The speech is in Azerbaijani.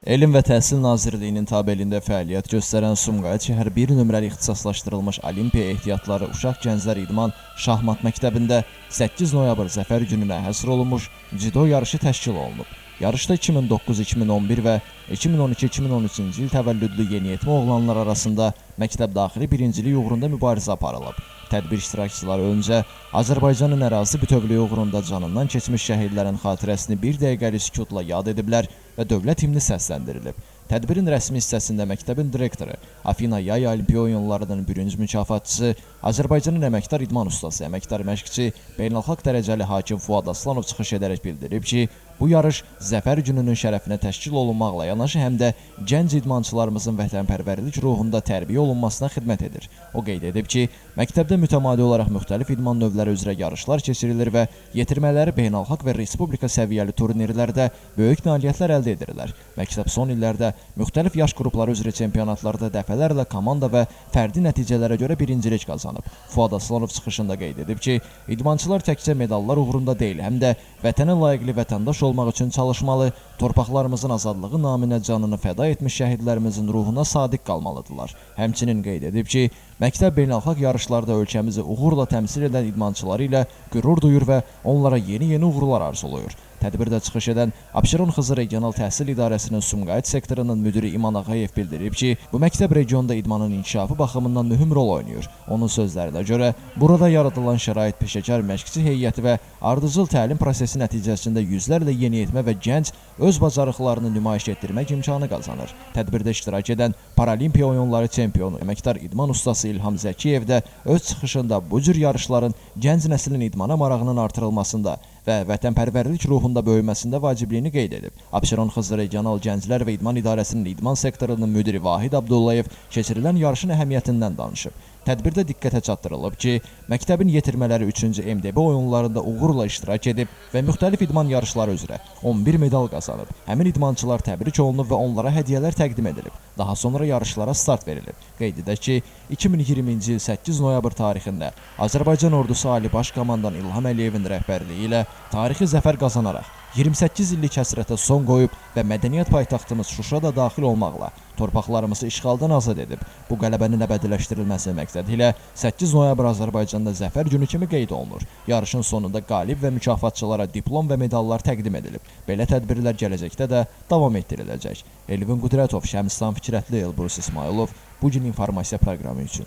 Elm və Təhsil Nazirliyinin tabeliyində fəaliyyət göstərən Sumqayıt şəhər 1 nömrəli ixtisaslaşdırılmış Olimpiya ehtiyatları Uşaq Gənclər İdman Şahmat məktəbində 8 noyabr Zəfər gününə həsr olunmuş cido yarışı təşkil olunub. Yarışda 2009-2011 və 2012-2013-cü il təvəllüdlü yeniyetmə oğlanlar arasında məktəb daxili birincilik uğrunda mübarizə aparılıb. Tədbir iştirakçıları öncə Azərbaycanın ərazi bütövlüyü uğrunda canından keçmiş şəhidlərin xatirəsini bir dəqiqəlik sükutla yad ediblər və dövlət himni səsləndirilib. Tədbirin rəsmi hissəsində məktəbin direktoru, Afina Yay Olimpiya oyunlarının bürünc mükafatçısı, Azərbaycanın əməkdar idman ustası, əməkdar məşqçi, beynəlxalq dərəcəli hakim Fuad Aslanov çıxış edərək bildirib ki, bu yarış Zəfər gününün şərəfinə təşkil olunmaqla yanaşı həm də gənc idmançılarımızın vətənpərvərlik ruhunda tərbiyə olunmasına xidmət edir. O qeyd edib ki, məktəbdə mütəmadi olaraq müxtəlif idman növləri üzrə yarışlar keçirilir və yetirmələri beynəlxalq və respublika səviyyəli turnirlərdə böyük nailiyyətlər əldə edirlər. Məktəb son illərdə müxtəlif yaş qrupları üzrə çempionatlarda dəfələrlə komanda və fərdi nəticələrə görə birincilik qazanıb. Fuad Aslanov çıxışında qeyd edib ki, idmançılar təkcə medallar uğrunda deyil, həm də vətənə layiqli vətəndaş olmaq üçün çalışmalı, torpaqlarımızın azadlığı naminə canını fəda etmiş şəhidlərimizin ruhuna sadiq qalmalıdırlar. Həmçinin qeyd edib ki, məktəb beynəlxalq yarışlarda ölkəmizi uğurla təmsil edən idmançıları ilə qürur duyur və onlara yeni uğurlar arzulayır. Tədbirdə çıxış edən Abşeron Xızı Regional Təhsil İdarəsinin Sumqayıt sektorunun müdiri İman Ağayev bildirib ki, bu məktəb regionda idmanın inkişafı baxımından mühüm rol oynayır. Onun sözlərinə görə, burada yaradılan şərait peşəkar məşqçi heyəti və ardıcıl təlim prosesi nəticəsində yüzlərlə yeniyetmə və gənc öz bacarıqlarını nümayiş etdirmək imkanı qazanır. Tədbirdə iştirak edən Paralimpiya oyunları çempionu, əməkdar idman ustası İlham Zəkiyev də öz çıxışında bu cür yarışların gənc nəslin idmana marağının artırılmasında və vətənpərvərlik ruhunda böyüməsində vacibliyini qeyd edib. Abşeron Xızı Regional Gənclər və İdman İdarəsinin idman sektorunun müdiri Vahid Abdullayev keçirilən yarışın əhəmiyyətindən danışıb. Tədbirdə diqqətə çatdırılıb ki, məktəbin yetirmələri 3-cü MDB oyunlarında uğurla iştirak edib və müxtəlif idman yarışları üzrə 11 medal qazanıb. Həmin idmançılar təbrik olunub və onlara hədiyyələr təqdim edilib. Daha sonra yarışlara start verilib. Qeyd edək ki, 2020-ci il 8 noyabr tarixində Azərbaycan ordusu Ali Baş Komandan İlham Əliyevin rəhbərliyi ilə tarixi zəfər qazanaraq 28 illik həsrətə son qoyub və mədəniyyət paytaxtımız Şuşa da daxil olmaqla torpaqlarımızı işğaldan azad edib. Bu qələbənin əbədiləşdirilməsi məqsədi ilə 8 noyabr Azərbaycanda Zəfər günü kimi qeyd olunur. Yarışın sonunda qalib və mükafatçılara diplom və medallar təqdim edilib. Belə tədbirlər gələcəkdə də davam etdiriləcək. Elvin Qudrətov, Şəmstan Fikrətli, Elbrus İsmailov, bu gün informasiya proqramı üçün.